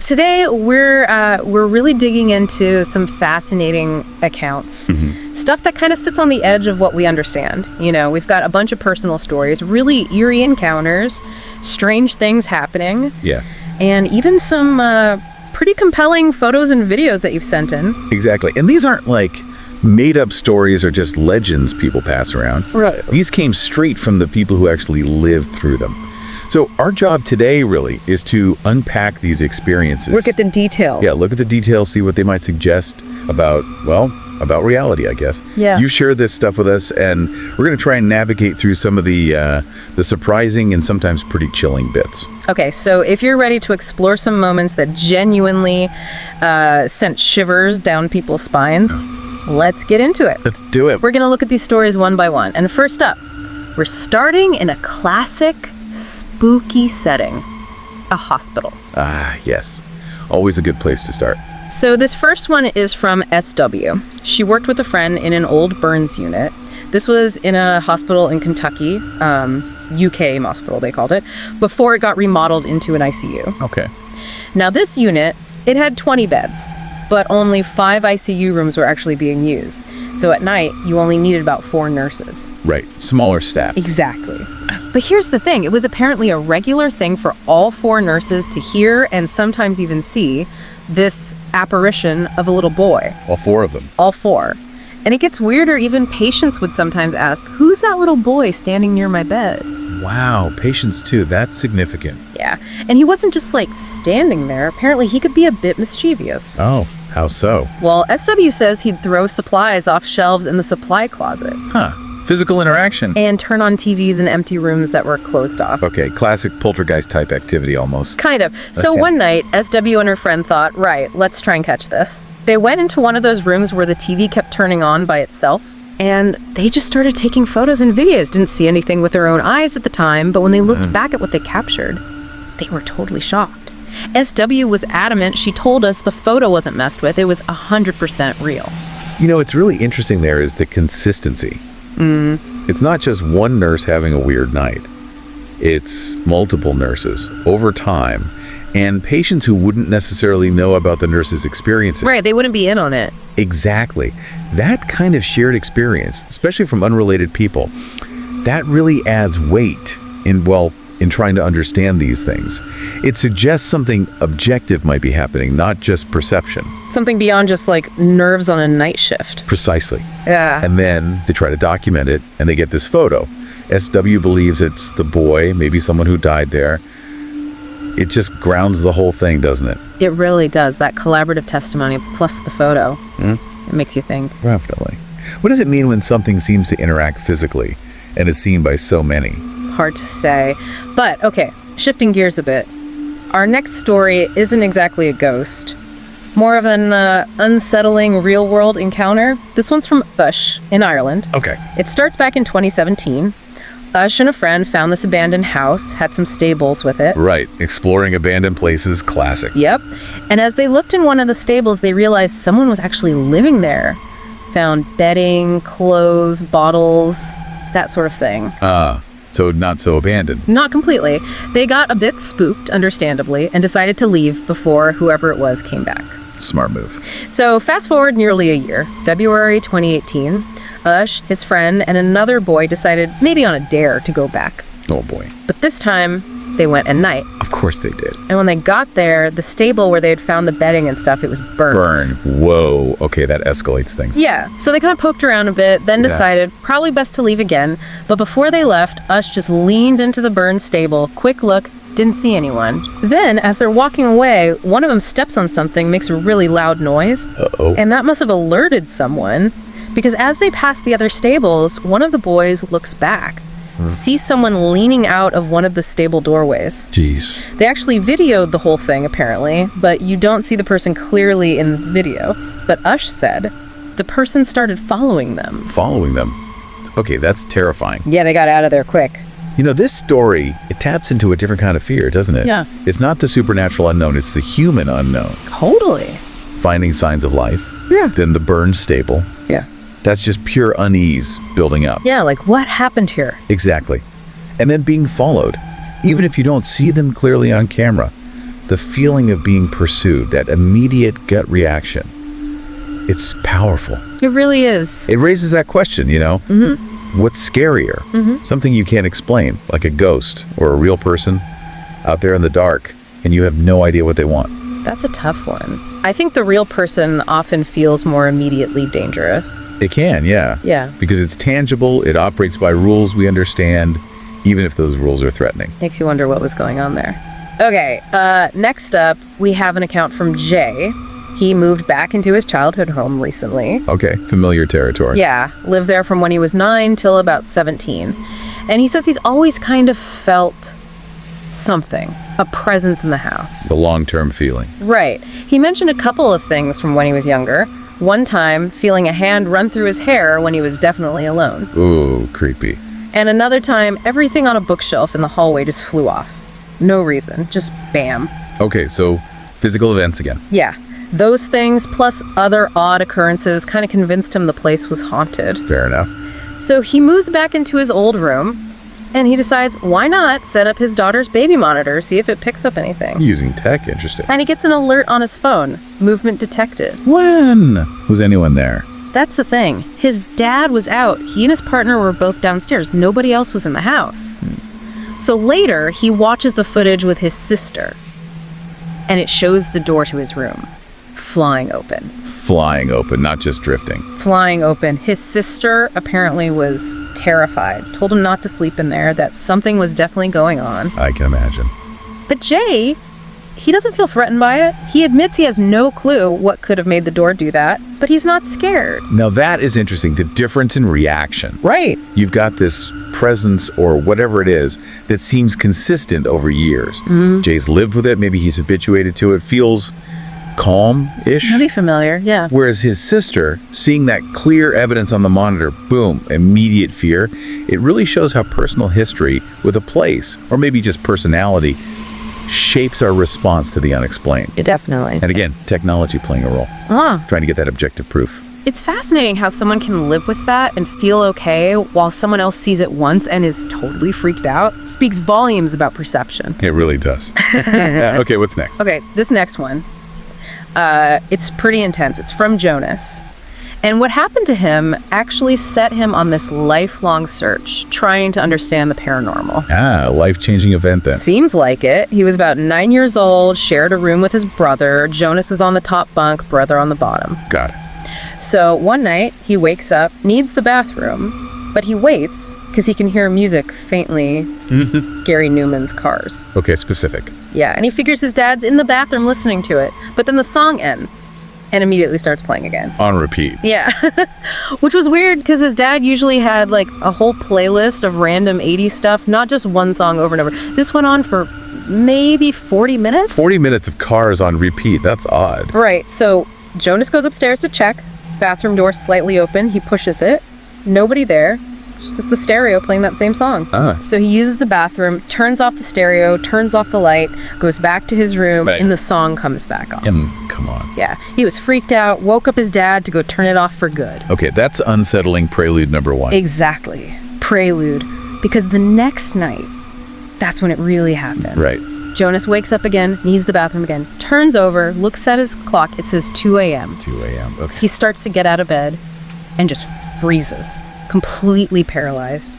today we're really digging into some fascinating accounts. Stuff that kind of sits on the edge of what we understand. You know, we've got a bunch of personal stories, really eerie encounters, strange things happening. Yeah. And even some pretty compelling photos and videos that you've sent in. Exactly. And these aren't like made-up stories or just legends people pass around. Right. These came straight from the people who actually lived through them. So our job today really is to unpack these experiences. Look at the detail. Yeah, look at the details, see what they might suggest about reality, I guess. Yeah. You share this stuff with us, and we're going to try and navigate through some of the surprising and sometimes pretty chilling bits. Okay, so if you're ready to explore some moments that genuinely sent shivers down people's spines, let's get into it. Let's do it. We're going to look at these stories one by one. And first up, we're starting in a classic spooky setting, a hospital. Ah, yes. Always a good place to start. So this first one is from SW. She worked with a friend in an old burns unit. This was in a hospital in Kentucky, UK hospital they called it, before it got remodeled into an ICU. Okay. Now this unit, it had 20 beds, but only 5 ICU rooms were actually being used. So at night, you only needed about 4 nurses. Right. Smaller staff. Exactly. But here's the thing. It was apparently a regular thing for all 4 nurses to hear and sometimes even see this apparition of a little boy. All 4 of them. All 4. And it gets weirder. Even patients would sometimes ask, who's that little boy standing near my bed? Wow. Patients too. That's significant. Yeah. And he wasn't just like standing there. Apparently he could be a bit mischievous. Oh, how so? Well, SW says he'd throw supplies off shelves in the supply closet. Huh. Physical interaction. And turn on TVs in empty rooms that were closed off. Okay, classic poltergeist type activity almost. Kind of. So Okay. one night, SW and her friend thought, right, let's try and catch this. They went into one of those rooms where the TV kept turning on by itself, and they just started taking photos and videos. Didn't see anything with their own eyes at the time, but when they looked back at what they captured, they were totally shocked. SW was adamant. She told us the photo wasn't messed with. It was 100% real. You know, what's really interesting there is the consistency. It's not just one nurse having a weird night. It's multiple nurses over time, and patients who wouldn't necessarily know about the nurse's experiences. Right, they wouldn't be in on it. Exactly. That kind of shared experience, especially from unrelated people, that really adds weight in trying to understand these things. It suggests something objective might be happening, not just perception. Something beyond just like nerves on a night shift. Precisely. Yeah. And then they try to document it, and they get this photo. SW believes it's the boy, maybe someone who died there. It just grounds the whole thing, doesn't it? It really does. That collaborative testimony plus the photo. It makes you think. Definitely. What does it mean when something seems to interact physically and is seen by so many? Hard to say. But, okay, shifting gears a bit. Our next story isn't exactly a ghost. More of an unsettling real-world encounter. This one's from Ush in Ireland. Okay. It starts back in 2017. Ush and a friend found this abandoned house, had some stables with it. Right. Exploring abandoned places, classic. Yep. And as they looked in one of the stables, they realized someone was actually living there. Found bedding, clothes, bottles, that sort of thing. So not so abandoned. Not completely. They got a bit spooked, understandably, and decided to leave before whoever it was came back. Smart move. So fast forward nearly a year, February 2018, Ush, his friend, and another boy decided, maybe on a dare, to go back. Oh boy. But this time, they went at night. Of course they did. And when they got there, the stable where they had found the bedding and stuff, it was burned. Whoa. Okay, that escalates things. Yeah, so they kind of poked around a bit, then decided probably best to leave again. But before they left, Ush just leaned into the burned stable, quick look, didn't see anyone. Then, as they're walking away, one of them steps on something, makes a really loud noise. Uh-oh. And that must have alerted someone, because as they pass the other stables, one of the boys looks back, sees someone leaning out of one of the stable doorways. Jeez. They actually videoed the whole thing, apparently, but you don't see the person clearly in the video. But Ush said the person started following them. Following them. Okay, that's terrifying. Yeah, they got out of there quick. You know, this story, it taps into a different kind of fear, doesn't it? Yeah. It's not the supernatural unknown, it's the human unknown. Totally. Finding signs of life. Yeah. Then the burned stable. Yeah. That's just pure unease building up. Yeah, like what happened here? Exactly. And then being followed. Even if you don't see them clearly on camera, the feeling of being pursued, that immediate gut reaction, it's powerful. It really is. It raises that question, what's scarier? Something you can't explain, like a ghost or a real person out there in the dark, and you have no idea what they want. That's a tough one. I think the real person often feels more immediately dangerous. It can, yeah. Yeah. Because it's tangible, it operates by rules we understand, even if those rules are threatening. Makes you wonder what was going on there. Okay, next up, we have an account from Jay. He moved back into his childhood home recently. Okay, familiar territory. Yeah, lived there from when he was 9 till about 17. And he says he's always kind of felt something, a presence in the house. The long-term feeling. Right. He mentioned a couple of things from when he was younger. One time, feeling a hand run through his hair when he was definitely alone. Ooh, creepy. And another time, everything on a bookshelf in the hallway just flew off. No reason, just bam. Okay, so physical events again. Yeah. Those things, plus other odd occurrences, kind of convinced him the place was haunted. Fair enough. So he moves back into his old room, and he decides, why not set up his daughter's baby monitor, see if it picks up anything. Using tech, interesting. And he gets an alert on his phone. Movement detected. When? Was anyone there? That's the thing. His dad was out. He and his partner were both downstairs. Nobody else was in the house. So later, he watches the footage with his sister, and it shows the door to his room flying open. Flying open, not just drifting. Flying open. His sister apparently was terrified. Told him not to sleep in there, that something was definitely going on. I can imagine. But Jay, he doesn't feel threatened by it. He admits he has no clue what could have made the door do that, but he's not scared. Now that is interesting, the difference in reaction. Right. You've got this presence or whatever it is that seems consistent over years. Jay's lived with it, maybe he's habituated to it, feels calm-ish. Pretty familiar, yeah. Whereas his sister, seeing that clear evidence on the monitor, boom, immediate fear, it really shows how personal history with a place, or maybe just personality, shapes our response to the unexplained. Definitely. And again, technology playing a role. Trying to get that objective proof. It's fascinating how someone can live with that and feel okay while someone else sees it once and is totally freaked out. Speaks volumes about perception. It really does. Okay, what's next? Okay, this next one. It's pretty intense. It's from Jonas. And what happened to him actually set him on this lifelong search, trying to understand the paranormal. Ah, a life-changing event then. Seems like it. He was about 9 years old, shared a room with his brother. Jonas was on the top bunk, brother on the bottom. Got it. So one night, he wakes up, needs the bathroom, but he waits because he can hear music faintly. Gary Newman's Cars. Okay, specific. Yeah, and he figures his dad's in the bathroom listening to it. But then the song ends and immediately starts playing again. On repeat. Yeah. Which was weird because his dad usually had like a whole playlist of random 80s stuff, not just one song over and over. This went on for maybe 40 minutes? 40 minutes of Cars on repeat. That's odd. Right. So Jonas goes upstairs to check. Bathroom door slightly open. He pushes it. Nobody there. Just the stereo playing that same song. So he uses the bathroom, turns off the stereo, turns off the light, goes back to his room, and the song comes back on. Come on. Yeah. He was freaked out, woke up his dad to go turn it off for good. Okay, that's unsettling prelude number one. Exactly. Prelude. Because the next night, that's when it really happened. Right. Jonas wakes up again, needs the bathroom again, turns over, looks at his clock. It says 2 a.m. 2 a.m. Okay. He starts to get out of bed and just freezes. Completely paralyzed.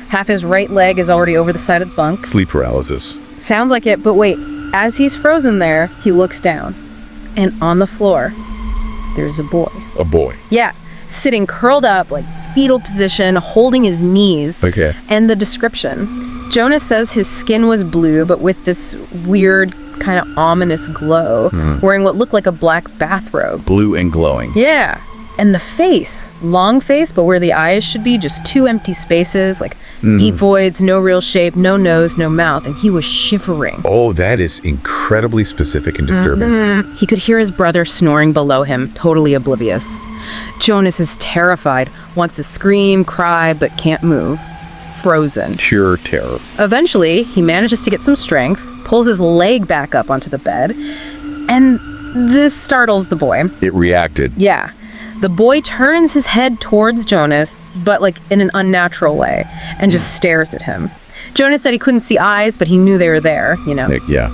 Half his right leg is already over the side of the bunk. Sleep paralysis. Sounds like it, but wait. As he's frozen there, he looks down. And on the floor, there's a boy. A boy. Yeah. Sitting curled up, like fetal position, holding his knees. Okay. And the description. Jonas says his skin was blue, but with this weird, kind of ominous glow, wearing what looked like a black bathrobe. Blue and glowing. Yeah. And the face, long face, but where the eyes should be, just two empty spaces, like deep voids, no real shape, no nose, no mouth, and he was shivering. Oh, that is incredibly specific and disturbing. He could hear his brother snoring below him, totally oblivious. Jonas is terrified, wants to scream, cry, but can't move. Frozen. Pure terror. Eventually, he manages to get some strength, pulls his leg back up onto the bed, and this startles the boy. It reacted. Yeah. The boy turns his head towards Jonas, but like in an unnatural way, and just stares at him. Jonas said he couldn't see eyes, but he knew they were there, you know. Yeah.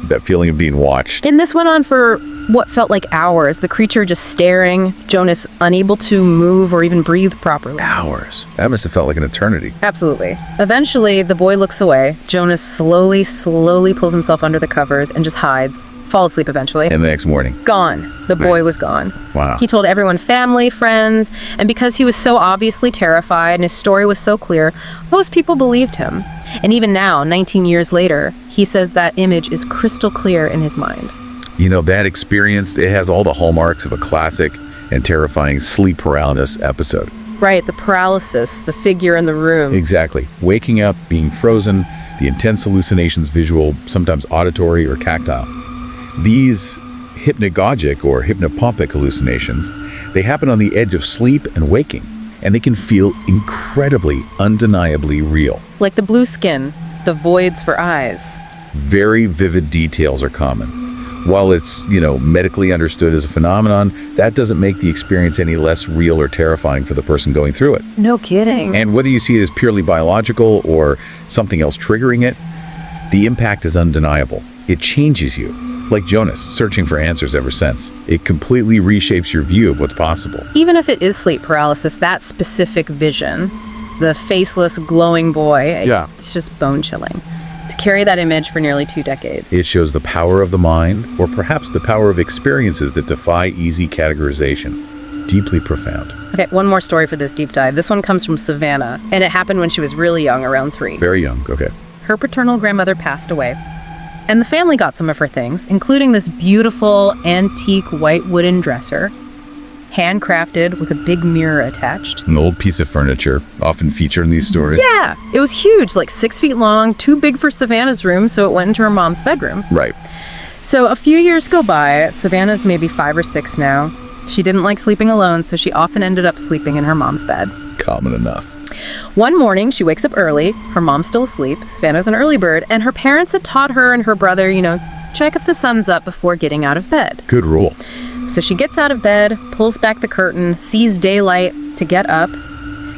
that feeling of being watched. And this went on for what felt like hours. The creature just staring, Jonas unable to move or even breathe properly. Hours. That must have felt like an eternity. Absolutely. Eventually, the boy looks away. Jonas slowly pulls himself under the covers and just hides. Falls asleep eventually. And the next morning. Gone. The boy was gone. Wow. He told everyone, family, friends, and because he was so obviously terrified and his story was so clear, most people believed him. And even now, 19 years later, he says that image is crystal clear in his mind. You know, that experience, it has all the hallmarks of a classic and terrifying sleep paralysis episode. Right, the paralysis, the figure in the room. Exactly. Waking up, being frozen, the intense hallucinations, visual, sometimes auditory or tactile. These hypnagogic or hypnopompic hallucinations, they happen on the edge of sleep and waking, and they can feel incredibly, undeniably real. Like the blue skin, the voids for eyes. Very vivid details are common. While it's, medically understood as a phenomenon, that doesn't make the experience any less real or terrifying for the person going through it. No kidding. And whether you see it as purely biological or something else triggering it, the impact is undeniable. It changes you. Like Jonas, searching for answers ever since. It completely reshapes your view of what's possible. Even if it is sleep paralysis, that specific vision, the faceless, glowing boy, it's just bone-chilling. To carry that image for nearly 2 decades. It shows the power of the mind, or perhaps the power of experiences that defy easy categorization. Deeply profound. Okay, one more story for this deep dive. This one comes from Savannah, and it happened when she was really young, around 3. Very young, okay. Her paternal grandmother passed away, and the family got some of her things, including this beautiful antique white wooden dresser, handcrafted with a big mirror attached. An old piece of furniture, often featured in these stories. Yeah, it was huge, like 6 feet long, too big for Savannah's room, so it went into her mom's bedroom. Right. So a few years go by. Savannah's maybe 5 or 6 now. She didn't like sleeping alone, so she often ended up sleeping in her mom's bed. Common enough. One morning, she wakes up early. Her mom's still asleep. Savannah's an early bird, and her parents had taught her and her brother, check if the sun's up before getting out of bed. Good rule. So she gets out of bed, pulls back the curtain, sees daylight to get up.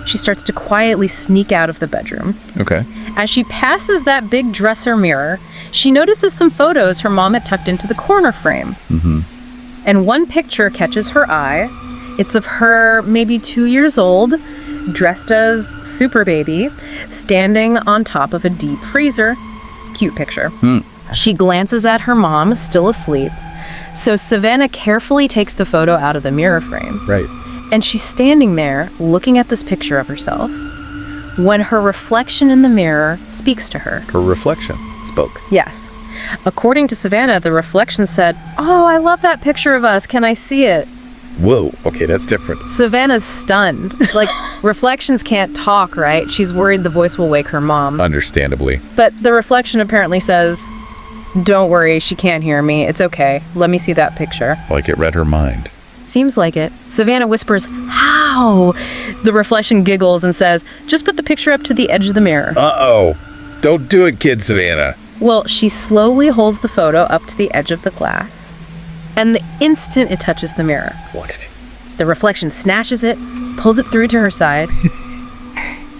She starts to quietly sneak out of the bedroom. Okay. As she passes that big dresser mirror, she notices some photos her mom had tucked into the corner frame. Mm-hmm. And one picture catches her eye. It's of her, maybe 2 years old, dressed as Super Baby, standing on top of a deep freezer. Cute picture. She glances at her mom, still asleep. So Savannah carefully takes the photo out of the mirror frame. Right. And she's standing there, looking at this picture of herself, when her reflection in the mirror speaks to her. Her reflection spoke. Yes. According to Savannah, the reflection said, "Oh, I love that picture of us. Can I see it?" Whoa, okay, that's different. Savannah's stunned. Like, reflections can't talk, right? She's worried the voice will wake her mom. Understandably. But the reflection apparently says, "Don't worry, she can't hear me. It's okay. Let me see that picture." Like it read her mind. Seems like it. Savannah whispers, "How?" The reflection giggles and says, "Just put the picture up to the edge of the mirror." Uh-oh. Don't do it, kid Savannah. Well, she slowly holds the photo up to the edge of the glass. And the instant it touches the mirror, What? the reflection snatches it, pulls it through to her side,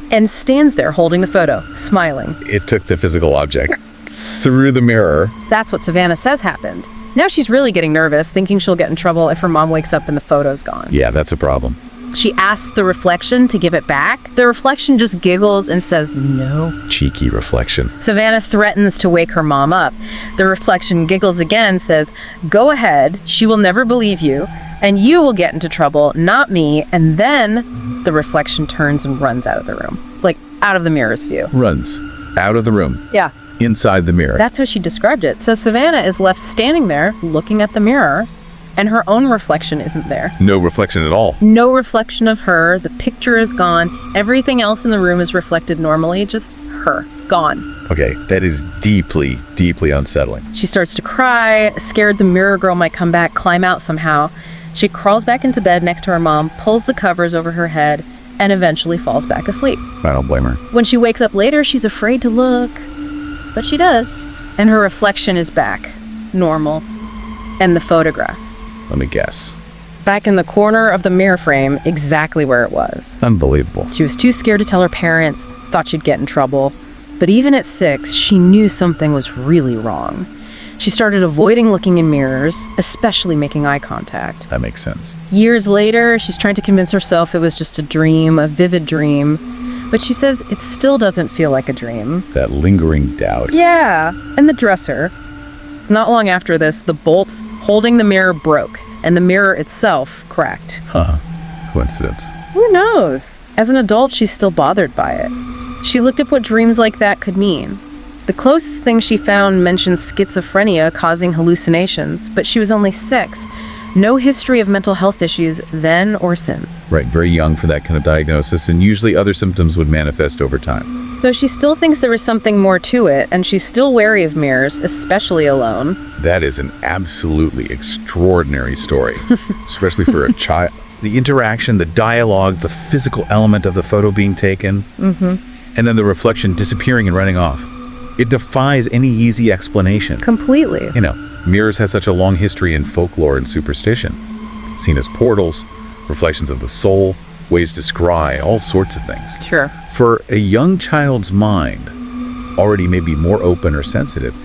and stands there holding the photo, smiling. It took the physical object through the mirror. That's what Savannah says happened. Now she's really getting nervous, thinking she'll get in trouble if her mom wakes up and the photo's gone. Yeah, that's a problem. She asks the reflection to give it back. The reflection just giggles and says no. Cheeky reflection. Savannah threatens to wake her mom up. The reflection giggles again, says, "Go ahead, she will never believe you, and you will get into trouble, not me." And then the reflection turns and runs out of the room, like out of the mirror's view. Runs out of the room. Yeah. Inside the mirror. That's how she described it. So Savannah is left standing there, looking at the mirror, and her own reflection isn't there. No reflection at all. No reflection of her. The picture is gone. Everything else in the room is reflected normally, just her. Gone. Okay, that is deeply, deeply unsettling. She starts to cry, scared the mirror girl might come back, climb out somehow. She crawls back into bed next to her mom, pulls the covers over her head, and eventually falls back asleep. I don't blame her. When she wakes up later, she's afraid to look, but she does. And her reflection is back, normal, and the photograph. Let me guess. Back in the corner of the mirror frame, exactly where it was. Unbelievable. She was too scared to tell her parents, thought she'd get in trouble. But even at 6, she knew something was really wrong. She started avoiding looking in mirrors, especially making eye contact. That makes sense. Years later, she's trying to convince herself it was just a dream, a vivid dream. But she says it still doesn't feel like a dream. That lingering doubt. Yeah, and the dresser. Not long after this, the bolts holding the mirror broke, and the mirror itself cracked. Huh. Coincidence. Who knows? As an adult, she's still bothered by it. She looked up what dreams like that could mean. The closest thing she found mentioned schizophrenia causing hallucinations, but she was only 6. No history of mental health issues then or since. Right, very young for that kind of diagnosis, and usually other symptoms would manifest over time. So she still thinks there was something more to it, and she's still wary of mirrors, especially alone. That is an absolutely extraordinary story, especially for a child. The interaction, the dialogue, the physical element of the photo being taken, and then the reflection disappearing and running off. It defies any easy explanation. Completely. You know, mirrors have such a long history in folklore and superstition, seen as portals, reflections of the soul, ways to scry, all sorts of things. Sure. For a young child's mind, already maybe more open or sensitive,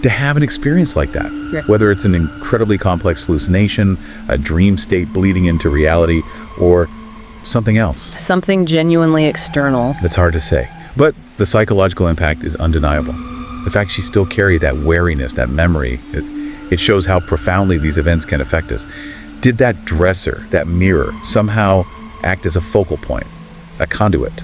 to have an experience like that, whether it's an incredibly complex hallucination, a dream state bleeding into reality, or something else. Something genuinely external. That's hard to say. But the psychological impact is undeniable. The fact she still carried that wariness, that memory, it shows how profoundly these events can affect us. Did that dresser, that mirror, somehow act as a focal point, a conduit,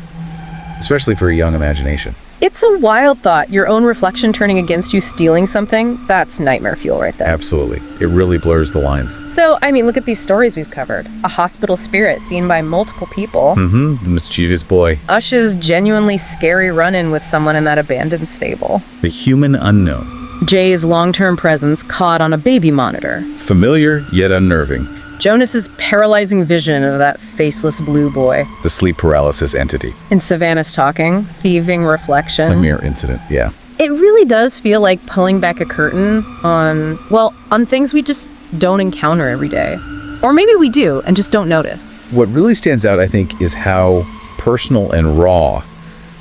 especially for a young imagination? It's a wild thought. Your own reflection turning against you, stealing something, that's nightmare fuel right there. Absolutely. It really blurs the lines. So, I mean, look at these stories we've covered. A hospital spirit seen by multiple people. The mischievous boy. Ush's genuinely scary run-in with someone in that abandoned stable. The human unknown. Jay's long-term presence caught on a baby monitor. Familiar, yet unnerving. Jonas's paralyzing vision of that faceless blue boy. The sleep paralysis entity. And Savannah's talking, thieving reflection. A mere incident, yeah. It really does feel like pulling back a curtain on things we just don't encounter every day. Or maybe we do and just don't notice. What really stands out, I think, is how personal and raw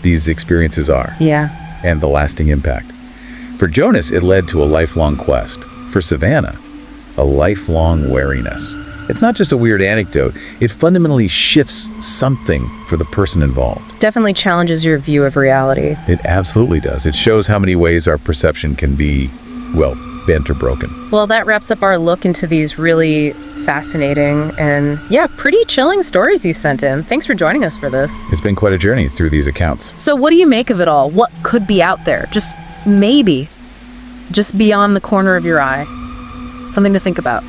these experiences are. Yeah. And the lasting impact. For Jonas, it led to a lifelong quest. For Savannah, a lifelong wariness. It's not just a weird anecdote. It fundamentally shifts something for the person involved. Definitely challenges your view of reality. It absolutely does. It shows how many ways our perception can be, bent or broken. Well, that wraps up our look into these really fascinating and, pretty chilling stories you sent in. Thanks for joining us for this. It's been quite a journey through these accounts. So what do you make of it all? What could be out there? Just maybe. Just beyond the corner of your eye. Something to think about.